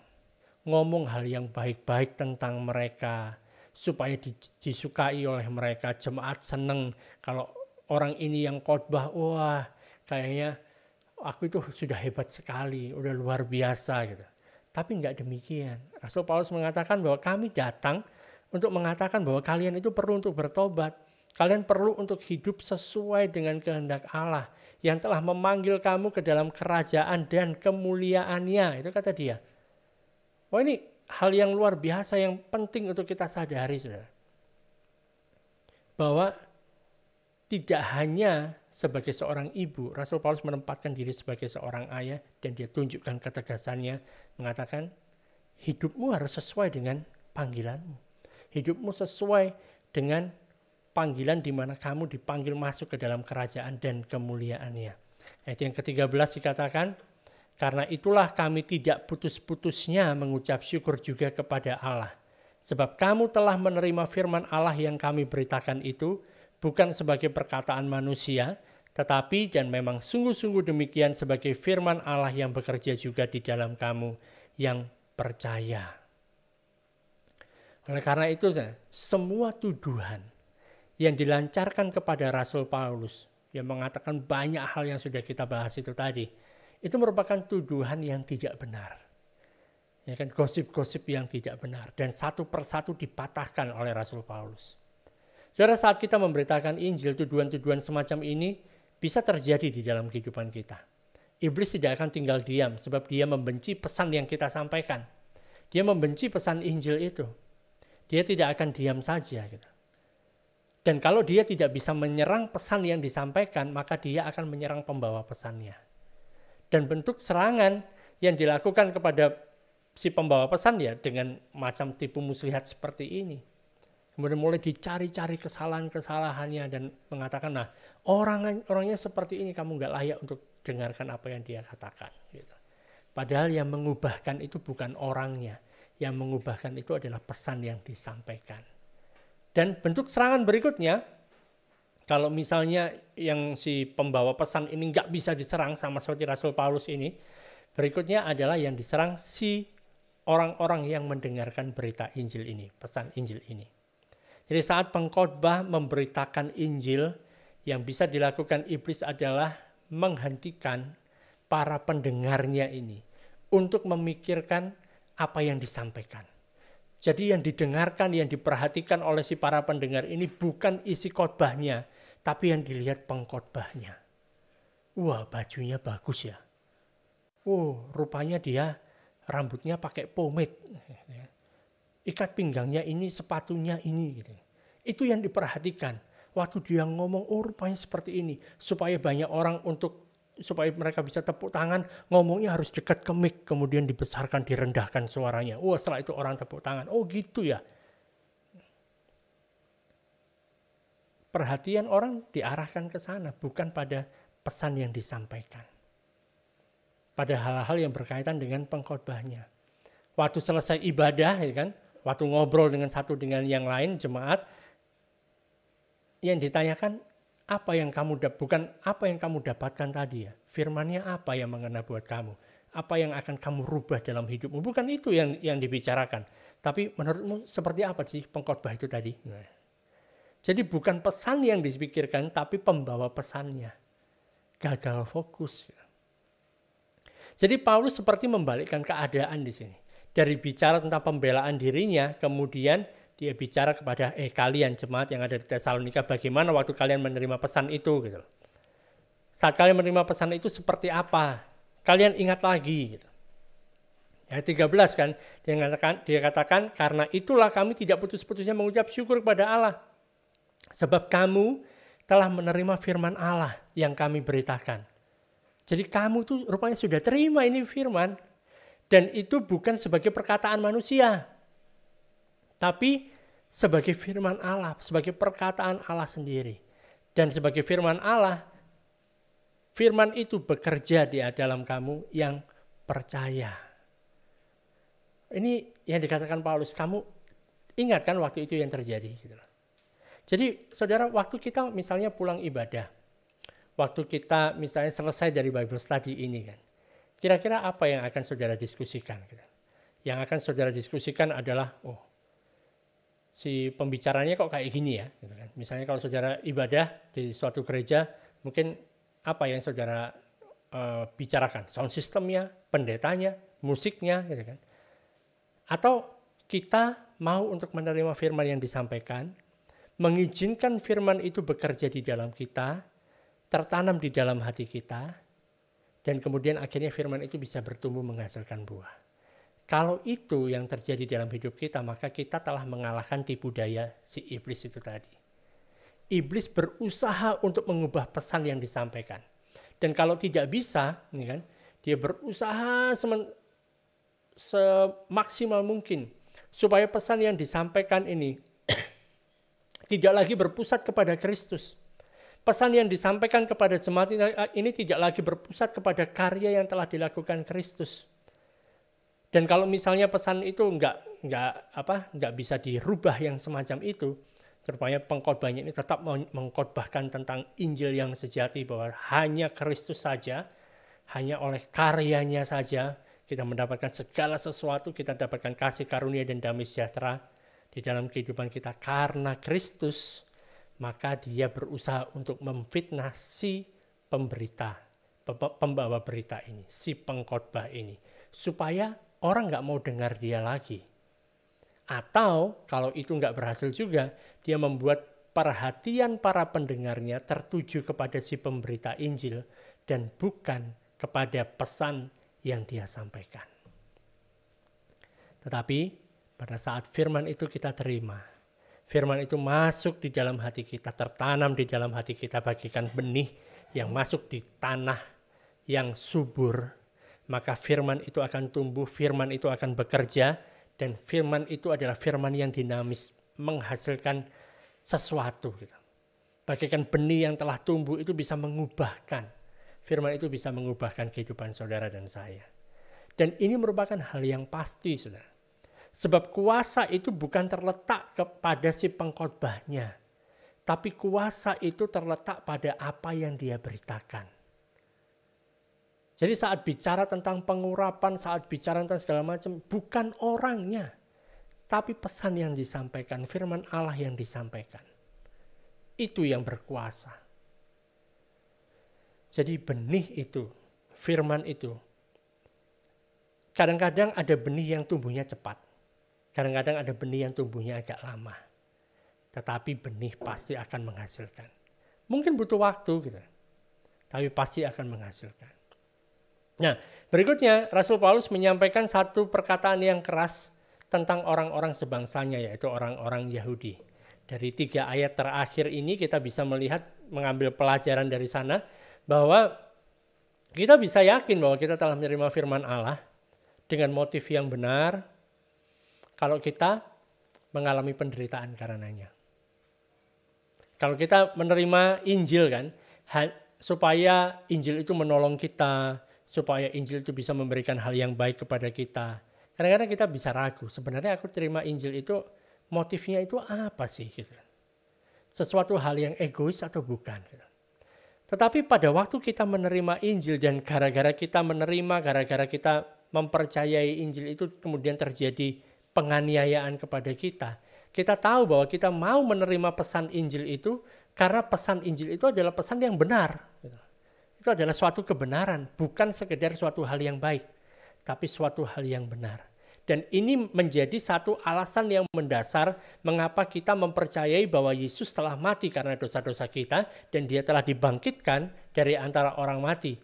Speaker 1: Ngomong hal yang baik-baik tentang mereka, supaya disukai oleh mereka. Jemaat seneng kalau orang ini yang khotbah, wah kayaknya aku itu sudah hebat sekali, udah luar biasa gitu. Tapi enggak demikian. Rasul Paulus mengatakan bahwa kami datang untuk mengatakan bahwa kalian itu perlu untuk bertobat. Kalian perlu untuk hidup sesuai dengan kehendak Allah yang telah memanggil kamu ke dalam kerajaan dan kemuliaannya. Itu kata dia. Wah, ini hal yang luar biasa yang penting untuk kita sadari, saudara. Bahwa tidak hanya sebagai seorang ibu, Rasul Paulus menempatkan diri sebagai seorang ayah dan dia tunjukkan ketegasannya, mengatakan hidupmu harus sesuai dengan panggilanmu. Hidupmu sesuai dengan panggilan di mana kamu dipanggil masuk ke dalam kerajaan dan kemuliaannya. Ayat yang ke-13 dikatakan, karena itulah kami tidak putus-putusnya mengucap syukur juga kepada Allah. Sebab kamu telah menerima firman Allah yang kami beritakan itu, bukan sebagai perkataan manusia, tetapi dan memang sungguh-sungguh demikian sebagai firman Allah yang bekerja juga di dalam kamu yang percaya. Oleh karena itu, semua tuduhan yang dilancarkan kepada Rasul Paulus, yang mengatakan banyak hal yang sudah kita bahas itu tadi, itu merupakan tuduhan yang tidak benar. Ya kan, gosip-gosip yang tidak benar. Dan satu persatu dipatahkan oleh Rasul Paulus. Saudara, saat kita memberitakan Injil, tuduhan-tuduhan semacam ini bisa terjadi di dalam kehidupan kita. Iblis tidak akan tinggal diam sebab dia membenci pesan yang kita sampaikan. Dia membenci pesan Injil itu. Dia tidak akan diam saja. Gitu. Dan kalau dia tidak bisa menyerang pesan yang disampaikan, maka dia akan menyerang pembawa pesannya. Dan bentuk serangan yang dilakukan kepada si pembawa pesan ya dengan macam tipu muslihat seperti ini. Kemudian mulai dicari-cari kesalahan-kesalahannya dan mengatakan, nah orangnya seperti ini, kamu nggak layak untuk dengarkan apa yang dia katakan. Gitu. Padahal yang mengubahkan itu bukan orangnya, yang mengubahkan itu adalah pesan yang disampaikan. Dan bentuk serangan berikutnya, kalau misalnya yang si pembawa pesan ini nggak bisa diserang sama seperti Rasul Paulus ini, Berikutnya adalah yang diserang si orang-orang yang mendengarkan berita Injil ini, pesan Injil ini. Jadi saat pengkhotbah memberitakan Injil, yang bisa dilakukan iblis adalah menghentikan para pendengarnya ini untuk memikirkan apa yang disampaikan. Jadi yang didengarkan, yang diperhatikan oleh si para pendengar ini bukan isi khotbahnya, tapi yang dilihat pengkhotbahnya. Wah, bajunya bagus ya. Oh, rupanya dia rambutnya pakai pomade. Ikat pinggangnya ini, sepatunya ini. Gitu. Itu yang diperhatikan. Waktu dia ngomong, oh rupanya seperti ini. Supaya banyak orang supaya mereka bisa tepuk tangan, ngomongnya harus dekat ke mic, kemudian dibesarkan, direndahkan suaranya. Wah, setelah itu orang tepuk tangan. Oh gitu ya. Perhatian orang diarahkan ke sana, bukan pada pesan yang disampaikan. Pada hal-hal yang berkaitan dengan pengkhotbahnya. Waktu selesai ibadah, ya kan, waktu ngobrol dengan satu dengan yang lain, jemaat, yang ditanyakan, apa yang kamu dapatkan tadi ya, firmannya apa yang mengena buat kamu, apa yang akan kamu rubah dalam hidupmu, bukan itu yang dibicarakan, tapi menurutmu seperti apa sih pengkhotbah itu tadi. Jadi bukan pesan yang dipikirkan, tapi pembawa pesannya gagal fokus. Jadi Paulus seperti membalikkan keadaan di sini, dari bicara tentang pembelaan dirinya, kemudian dia bicara kepada kalian jemaat yang ada di Tesalonika, bagaimana waktu kalian menerima pesan itu gitu. Saat kalian menerima pesan itu seperti apa? Kalian ingat lagi gitu. Ayat 13 kan, dia katakan karena itulah kami tidak putus-putusnya mengucap syukur kepada Allah. Sebab kamu telah menerima firman Allah yang kami beritakan. Jadi kamu tuh rupanya sudah terima ini firman, dan itu bukan sebagai perkataan manusia, tapi sebagai firman Allah, sebagai perkataan Allah sendiri. Dan sebagai firman Allah, firman itu bekerja di dalam kamu yang percaya. Ini yang dikatakan Paulus, kamu ingat kan waktu itu yang terjadi. Jadi saudara, waktu kita misalnya pulang ibadah, waktu kita misalnya selesai dari Bible study ini kan, kira-kira apa yang akan saudara diskusikan? Yang akan saudara diskusikan adalah, si pembicaranya kok kayak gini ya, gitu kan. Misalnya kalau saudara ibadah di suatu gereja, mungkin apa yang saudara bicarakan, sound systemnya, pendetanya, musiknya, gitu kan. Atau kita mau untuk menerima firman yang disampaikan, mengizinkan firman itu bekerja di dalam kita, tertanam di dalam hati kita, dan kemudian akhirnya firman itu bisa bertumbuh menghasilkan buah. Kalau itu yang terjadi dalam hidup kita, maka kita telah mengalahkan tipu daya si iblis itu tadi. Iblis berusaha untuk mengubah pesan yang disampaikan. Dan kalau tidak bisa, dia berusaha semaksimal mungkin supaya pesan yang disampaikan ini tidak lagi berpusat kepada Kristus. Pesan yang disampaikan kepada jemaat ini tidak lagi berpusat kepada karya yang telah dilakukan Kristus. Dan kalau misalnya pesan itu nggak bisa dirubah yang semacam itu, rupanya pengkhotbahnya ini tetap mengkhotbahkan tentang Injil yang sejati, bahwa hanya Kristus saja, hanya oleh karyanya saja kita mendapatkan segala sesuatu, kita dapatkan kasih karunia dan damai sejahtera di dalam kehidupan kita karena Kristus. Maka dia berusaha untuk memfitnah si pembawa berita ini, si pengkhotbah ini, supaya orang nggak mau dengar dia lagi. Atau kalau itu nggak berhasil juga, dia membuat perhatian para pendengarnya tertuju kepada si pemberita Injil dan bukan kepada pesan yang dia sampaikan. Tetapi pada saat firman itu kita terima, firman itu masuk di dalam hati kita, tertanam di dalam hati kita bagikan benih yang masuk di tanah yang subur, maka firman itu akan tumbuh, firman itu akan bekerja, dan firman itu adalah firman yang dinamis, menghasilkan sesuatu. Bagaikan benih yang telah tumbuh itu bisa mengubahkan, firman itu bisa mengubahkan kehidupan saudara dan saya. Dan ini merupakan hal yang pasti, saudara. Sebab kuasa itu bukan terletak kepada si pengkhotbahnya, tapi kuasa itu terletak pada apa yang dia beritakan. Jadi saat bicara tentang pengurapan, saat bicara tentang segala macam, bukan orangnya, tapi pesan yang disampaikan, firman Allah yang disampaikan. Itu yang berkuasa. Jadi benih itu, firman itu, kadang-kadang ada benih yang tumbuhnya cepat. Kadang-kadang ada benih yang tumbuhnya agak lama. Tetapi benih pasti akan menghasilkan. Mungkin butuh waktu gitu, tapi pasti akan menghasilkan. Nah, berikutnya Rasul Paulus menyampaikan satu perkataan yang keras tentang orang-orang sebangsanya, yaitu orang-orang Yahudi. Dari 3 ayat terakhir ini kita bisa melihat, mengambil pelajaran dari sana, bahwa kita bisa yakin bahwa kita telah menerima firman Allah dengan motif yang benar kalau kita mengalami penderitaan karenanya. Kalau kita menerima Injil kan, supaya Injil itu menolong kita, supaya Injil itu bisa memberikan hal yang baik kepada kita. Kadang-kadang kita bisa ragu, sebenarnya aku terima Injil itu motifnya itu apa sih? Gitu. Sesuatu hal yang egois atau bukan? Gitu. Tetapi pada waktu kita menerima Injil dan gara-gara kita menerima, gara-gara kita mempercayai Injil itu kemudian terjadi penganiayaan kepada kita. Kita tahu bahwa kita mau menerima pesan Injil itu karena pesan Injil itu adalah pesan yang benar. Gitu. Itu adalah suatu kebenaran, bukan sekedar suatu hal yang baik, tapi suatu hal yang benar. Dan ini menjadi satu alasan yang mendasar mengapa kita mempercayai bahwa Yesus telah mati karena dosa-dosa kita dan dia telah dibangkitkan dari antara orang mati.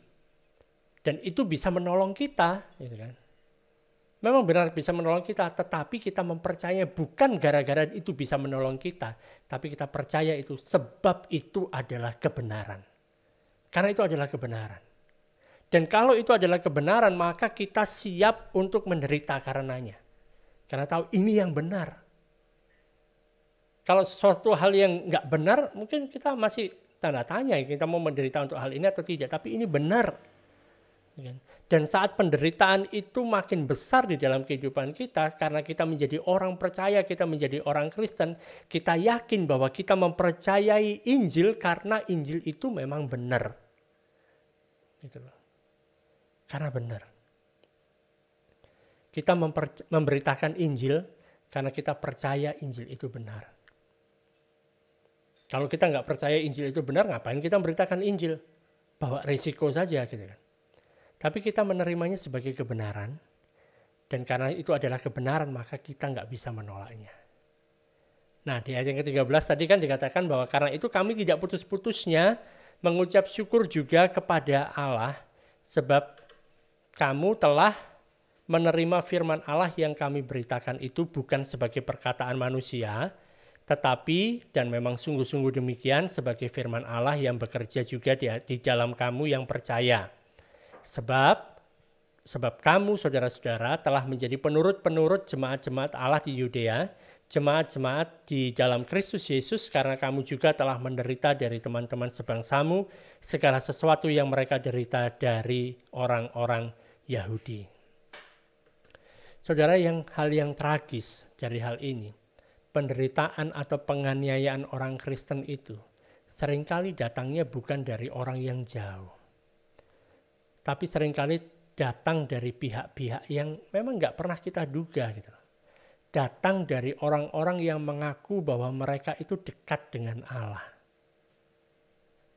Speaker 1: Dan itu bisa menolong kita, gitu kan. Memang benar bisa menolong kita, tetapi kita mempercayai bukan gara-gara itu bisa menolong kita, tapi kita percaya itu sebab itu adalah kebenaran. Karena itu adalah kebenaran. Dan kalau itu adalah kebenaran, maka kita siap untuk menderita karenanya. Karena tahu ini yang benar. Kalau suatu hal yang nggak benar, mungkin kita masih tanda tanya, kita mau menderita untuk hal ini atau tidak. Tapi ini benar. Dan saat penderitaan itu makin besar di dalam kehidupan kita, karena kita menjadi orang percaya, kita menjadi orang Kristen, kita yakin bahwa kita mempercayai Injil karena Injil itu memang benar. Gitu loh. Karena benar. Kita memberitakan Injil karena kita percaya Injil itu benar. Kalau kita nggak percaya Injil itu benar, ngapain kita memberitakan Injil? Bawa risiko saja gitu kan. Tapi kita menerimanya sebagai kebenaran, dan karena itu adalah kebenaran, maka kita nggak bisa menolaknya. Nah, di ayat yang ke-13 tadi kan dikatakan bahwa karena itu kami tidak putus-putusnya mengucap syukur juga kepada Allah, sebab kamu telah menerima firman Allah yang kami beritakan itu bukan sebagai perkataan manusia, tetapi dan memang sungguh-sungguh demikian sebagai firman Allah yang bekerja juga di dalam kamu yang percaya. Sebab kamu saudara-saudara telah menjadi penurut-penurut jemaat-jemaat Allah di Yudea, jemaat-jemaat di dalam Kristus Yesus, karena kamu juga telah menderita dari teman-teman sebangsamu segala sesuatu yang mereka derita dari orang-orang Yahudi. Saudara, hal yang tragis dari hal ini, penderitaan atau penganiayaan orang Kristen itu seringkali datangnya bukan dari orang yang jauh, tapi seringkali datang dari pihak-pihak yang memang nggak pernah kita duga gitu. Datang dari orang-orang yang mengaku bahwa mereka itu dekat dengan Allah.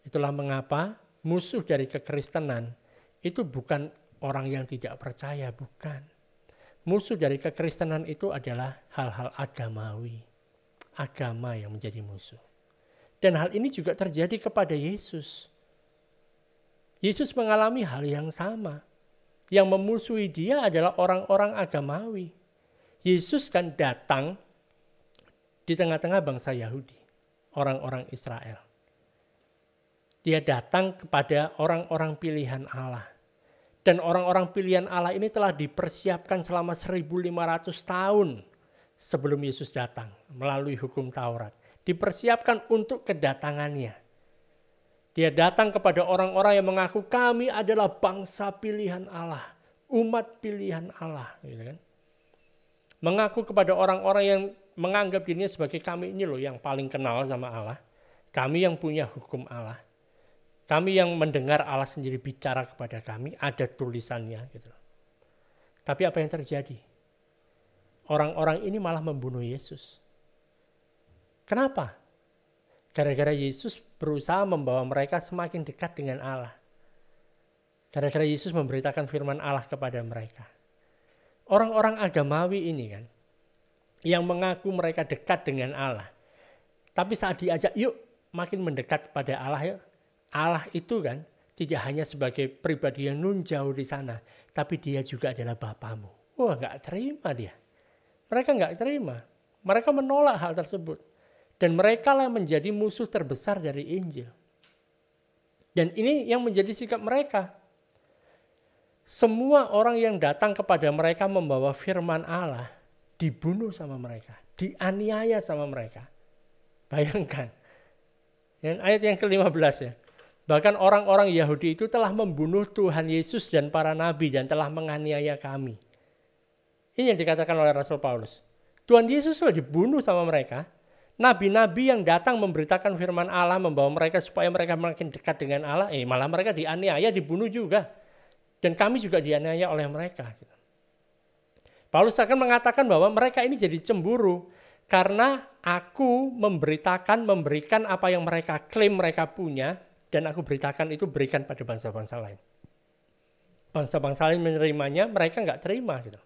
Speaker 1: Itulah mengapa musuh dari kekristenan itu bukan orang yang tidak percaya, bukan. Musuh dari kekristenan itu adalah hal-hal agamawi. Agama yang menjadi musuh. Dan hal ini juga terjadi kepada Yesus. Yesus mengalami hal yang sama. Yang memusuhi dia adalah orang-orang agamawi. Yesus kan datang di tengah-tengah bangsa Yahudi, orang-orang Israel. Dia datang kepada orang-orang pilihan Allah. Dan orang-orang pilihan Allah ini telah dipersiapkan selama 1.500 tahun sebelum Yesus datang melalui hukum Taurat. Dipersiapkan untuk kedatangannya. Dia datang kepada orang-orang yang mengaku kami adalah bangsa pilihan Allah, umat pilihan Allah. Gitu kan? Mengaku kepada orang-orang yang menganggap dirinya sebagai kami ini loh yang paling kenal sama Allah. Kami yang punya hukum Allah. Kami yang mendengar Allah sendiri bicara kepada kami, ada tulisannya gitu. Tapi apa yang terjadi? Orang-orang ini malah membunuh Yesus. Kenapa? Gara-gara Yesus berusaha membawa mereka semakin dekat dengan Allah. Gara-gara Yesus memberitakan firman Allah kepada mereka. Orang-orang agamawi ini kan, yang mengaku mereka dekat dengan Allah. Tapi saat diajak, yuk makin mendekat kepada Allah yuk. Allah itu kan tidak hanya sebagai pribadi yang nun jauh di sana, tapi dia juga adalah Bapamu. Wah, gak terima dia. Mereka gak terima. Mereka menolak hal tersebut. Dan mereka lah menjadi musuh terbesar dari Injil. Dan ini yang menjadi sikap mereka. Semua orang yang datang kepada mereka membawa firman Allah, dibunuh sama mereka, dianiaya sama mereka. Bayangkan. Ayat yang ke-15 ya. Bahkan orang-orang Yahudi itu telah membunuh Tuhan Yesus dan para nabi dan telah menganiaya kami. Ini yang dikatakan oleh Rasul Paulus. Tuhan Yesus sudah dibunuh sama mereka. Nabi-nabi yang datang memberitakan firman Allah, membawa mereka supaya mereka makin dekat dengan Allah, malah mereka dianiaya, dibunuh juga. Dan kami juga dianiaya oleh mereka. Paulus akan mengatakan bahwa mereka ini jadi cemburu karena aku memberikan apa yang mereka klaim mereka punya, dan aku beritakan itu berikan pada bangsa-bangsa lain. Bangsa-bangsa lain menerimanya, mereka nggak terima. Gitu.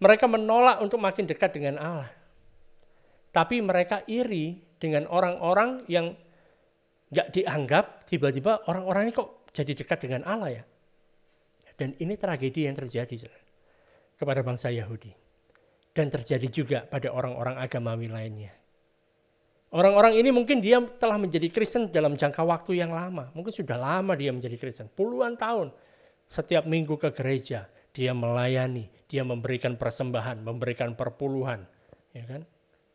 Speaker 1: Mereka menolak untuk makin dekat dengan Allah. Tapi mereka iri dengan orang-orang yang nggak dianggap, tiba-tiba orang-orang ini kok jadi dekat dengan Allah ya. Dan ini tragedi yang terjadi kepada bangsa Yahudi. Dan terjadi juga pada orang-orang agamawi lainnya. Orang-orang ini mungkin dia telah menjadi Kristen dalam jangka waktu yang lama. Mungkin sudah lama dia menjadi Kristen, puluhan tahun. Setiap minggu ke gereja, dia melayani, dia memberikan persembahan, memberikan perpuluhan, ya kan?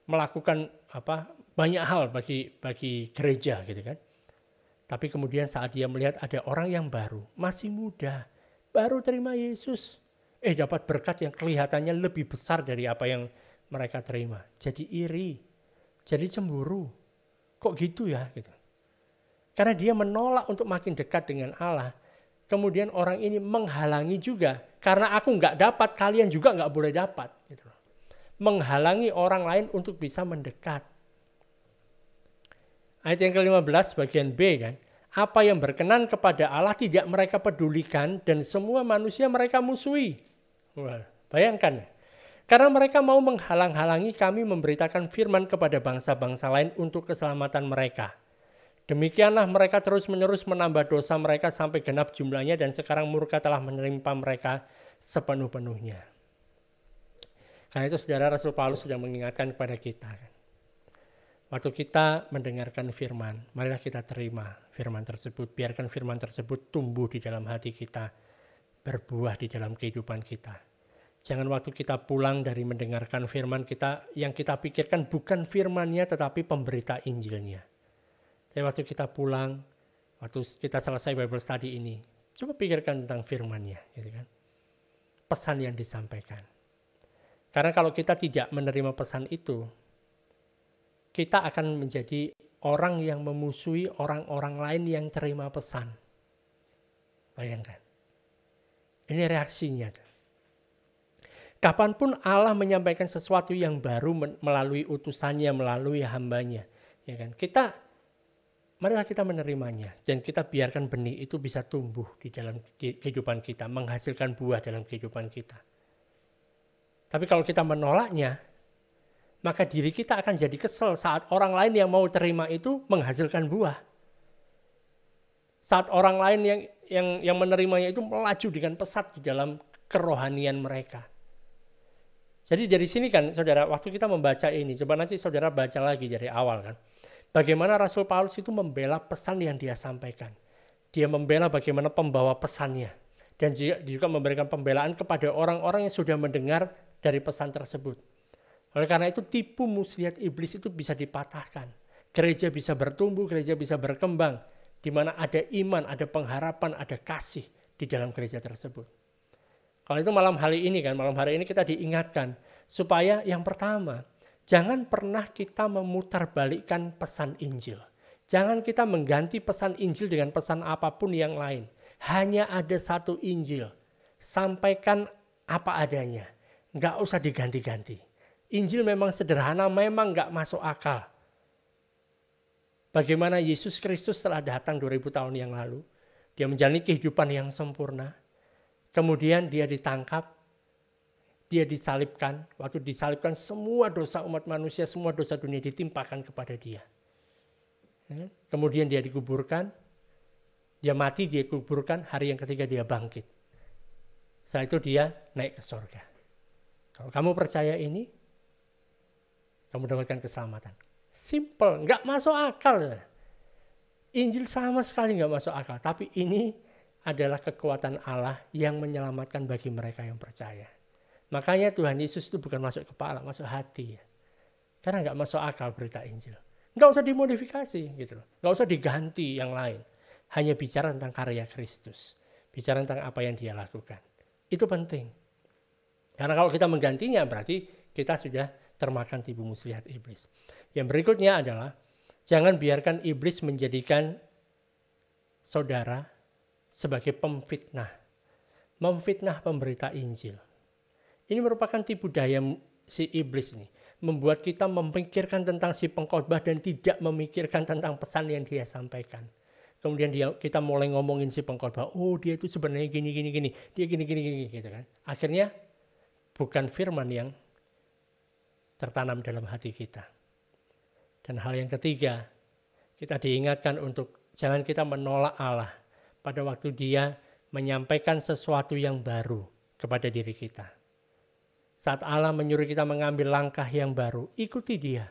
Speaker 1: Melakukan banyak hal bagi gereja gitu kan. Tapi kemudian saat dia melihat ada orang yang baru, masih muda, baru terima Yesus, dapat berkat yang kelihatannya lebih besar dari apa yang mereka terima. Jadi iri, jadi cemburu. Kok gitu ya? Gitu. Karena dia menolak untuk makin dekat dengan Allah. Kemudian orang ini menghalangi juga. Karena aku nggak dapat, kalian juga nggak boleh dapat. Gitu. Menghalangi orang lain untuk bisa mendekat. Ayat yang ke-15 bagian B kan. Apa yang berkenan kepada Allah tidak mereka pedulikan dan semua manusia mereka musuhi. Wah, bayangkan. Karena mereka mau menghalang-halangi kami memberitakan firman kepada bangsa-bangsa lain untuk keselamatan mereka. Demikianlah mereka terus-menerus menambah dosa mereka sampai genap jumlahnya dan sekarang murka telah menimpa mereka sepenuh-penuhnya. Karena itu saudara, Rasul Paulus sudah mengingatkan kepada kita. Waktu kita mendengarkan firman, marilah kita terima firman tersebut. Biarkan firman tersebut tumbuh di dalam hati kita, berbuah di dalam kehidupan kita. Jangan waktu kita pulang dari mendengarkan firman kita, yang kita pikirkan bukan firmannya tetapi pemberita Injilnya. Tapi waktu kita pulang, waktu kita selesai Bible study ini, coba pikirkan tentang firmannya. Gitu kan? Pesan yang disampaikan. Karena kalau kita tidak menerima pesan itu, kita akan menjadi orang yang memusuhi orang-orang lain yang terima pesan. Bayangkan. Ini reaksinya. Kapanpun Allah menyampaikan sesuatu yang baru melalui utusannya, melalui hambanya, ya kan? Marilah kita menerimanya dan kita biarkan benih itu bisa tumbuh di dalam kehidupan kita, menghasilkan buah dalam kehidupan kita. Tapi kalau kita menolaknya, maka diri kita akan jadi kesel saat orang lain yang mau terima itu menghasilkan buah. Saat orang lain yang menerimanya itu melaju dengan pesat di dalam kerohanian mereka. Jadi dari sini kan saudara, waktu kita membaca ini, coba nanti saudara baca lagi dari awal kan. Bagaimana Rasul Paulus itu membela pesan yang dia sampaikan. Dia membela bagaimana pembawa pesannya. Dan juga memberikan pembelaan kepada orang-orang yang sudah mendengar dari pesan tersebut. Oleh karena itu tipu muslihat iblis itu bisa dipatahkan. Gereja bisa bertumbuh, gereja bisa berkembang. Di mana ada iman, ada pengharapan, ada kasih di dalam gereja tersebut. Kalau itu malam hari ini kita diingatkan supaya yang pertama, jangan pernah kita memutarbalikkan pesan Injil. Jangan kita mengganti pesan Injil dengan pesan apapun yang lain. Hanya ada satu Injil. Sampaikan apa adanya. Nggak usah diganti-ganti. Injil memang sederhana, memang nggak masuk akal. Bagaimana Yesus Kristus telah datang 2000 tahun yang lalu. Dia menjalani kehidupan yang sempurna. Kemudian dia ditangkap. Dia disalibkan. Waktu disalibkan semua dosa umat manusia, semua dosa dunia ditimpakan kepada dia. Kemudian dia dikuburkan, dia mati, dia kuburkan, hari yang ketiga dia bangkit. Setelah itu dia naik ke surga. Kalau kamu percaya ini, kamu dapatkan keselamatan. Simple, nggak masuk akal. Injil sama sekali nggak masuk akal, tapi ini adalah kekuatan Allah yang menyelamatkan bagi mereka yang percaya. Makanya Tuhan Yesus itu bukan masuk kepala, masuk hati. Karena nggak masuk akal berita Injil. Nggak usah dimodifikasi gitu loh. Nggak usah diganti yang lain. Hanya bicara tentang karya Kristus. Bicara tentang apa yang dia lakukan. Itu penting. Karena kalau kita menggantinya berarti kita sudah termakan tipu muslihat iblis. Yang berikutnya adalah jangan biarkan iblis menjadikan saudara sebagai pemfitnah. Memfitnah pemberita Injil. Ini merupakan tipu daya si iblis ini. Membuat kita memikirkan tentang si pengkhotbah dan tidak memikirkan tentang pesan yang dia sampaikan. Kemudian kita mulai ngomongin si pengkhotbah, oh dia itu sebenarnya gini, dia gini gitu kan. Akhirnya bukan firman yang tertanam dalam hati kita. Dan hal yang ketiga, kita diingatkan untuk jangan kita menolak Allah pada waktu dia menyampaikan sesuatu yang baru kepada diri kita. Saat Allah menyuruh kita mengambil langkah yang baru, ikuti dia.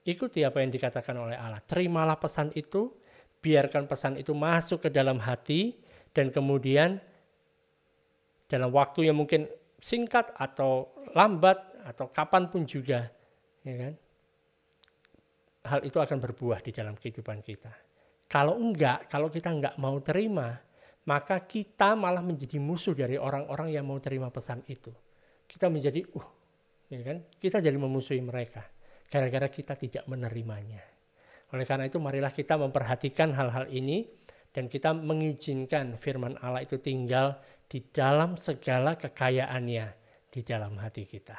Speaker 1: Ikuti apa yang dikatakan oleh Allah. Terimalah pesan itu, biarkan pesan itu masuk ke dalam hati, dan kemudian dalam waktu yang mungkin singkat atau lambat, atau kapanpun juga, ya kan, hal itu akan berbuah di dalam kehidupan kita. Kalau kita enggak mau terima, maka kita malah menjadi musuh dari orang-orang yang mau terima pesan itu. Kita menjadi, ya kan? Kita jadi memusuhi mereka gara-gara kita tidak menerimanya. Oleh karena itu, marilah kita memperhatikan hal-hal ini dan kita mengizinkan firman Allah itu tinggal di dalam segala kekayaannya di dalam hati kita.